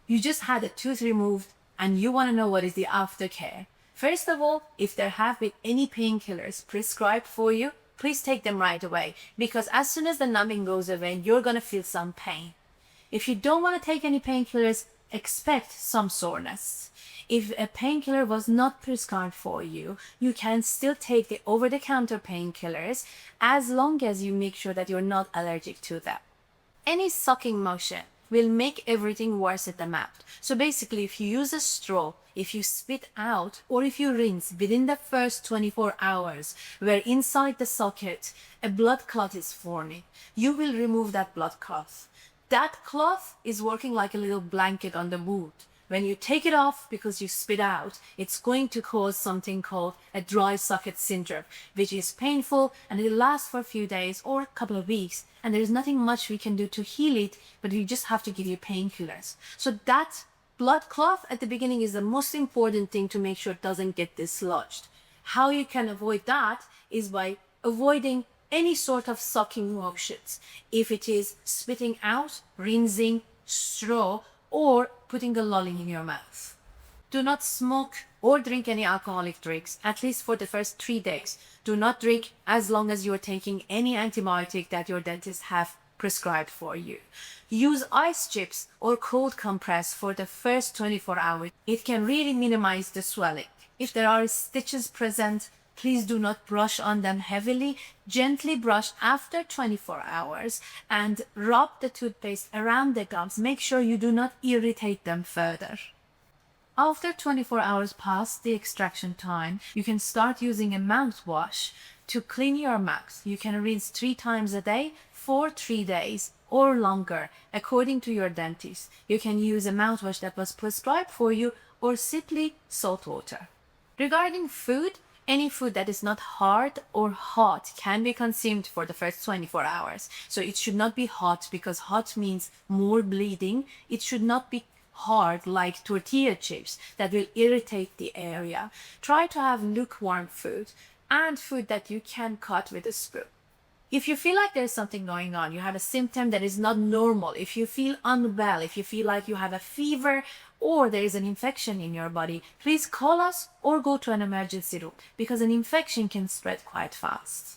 You just had a tooth removed and you want to know what is the aftercare. First of all, if there have been any painkillers prescribed for you, please take them right away, because as soon as the numbing goes away, you're going to feel some pain. If you don't want to take any painkillers, expect some soreness. If a painkiller was not prescribed for you, you can still take the over-the-counter painkillers as long as you make sure that you're not allergic to them. Any sucking motion will make everything worse at the mouth. So basically, if you use a straw, if you spit out, or if you rinse within the first 24 hours, where inside the socket a blood clot is forming, you will remove that blood clot. That cloth is working like a little blanket on the wound. When you take it off because you spit out, it's going to cause something called a dry socket syndrome, which is painful and it'll last for a few days or a couple of weeks. And there's nothing much we can do to heal it, but we just have to give you painkillers. So that blood cloth at the beginning is the most important thing to make sure it doesn't get dislodged. How you can avoid that is by avoiding any sort of sucking motions. If it is spitting out, rinsing, straw, or putting a lolly in your mouth. Do not smoke or drink any alcoholic drinks, at least for the first 3 days. Do not drink as long as you are taking any antibiotic that your dentist have prescribed for you. Use ice chips or cold compress for the first 24 hours. It can really minimize the swelling. If there are stitches present, please do not brush on them heavily. Gently brush after 24 hours and rub the toothpaste around the gums. Make sure you do not irritate them further. After 24 hours past the extraction time, you can start using a mouthwash to clean your mouth. You can rinse 3 times a day for 3 days or longer, according to your dentist. You can use a mouthwash that was prescribed for you or simply salt water. Regarding food, any food that is not hard or hot can be consumed for the first 24 hours. So it should not be hot, because hot means more bleeding. It should not be hard like tortilla chips that will irritate the area. Try to have lukewarm food and food that you can cut with a spoon. If you feel like there's something going on, you have a symptom that is not normal, if you feel unwell, if you feel like you have a fever or there is an infection in your body, please call us or go to an emergency room, because an infection can spread quite fast.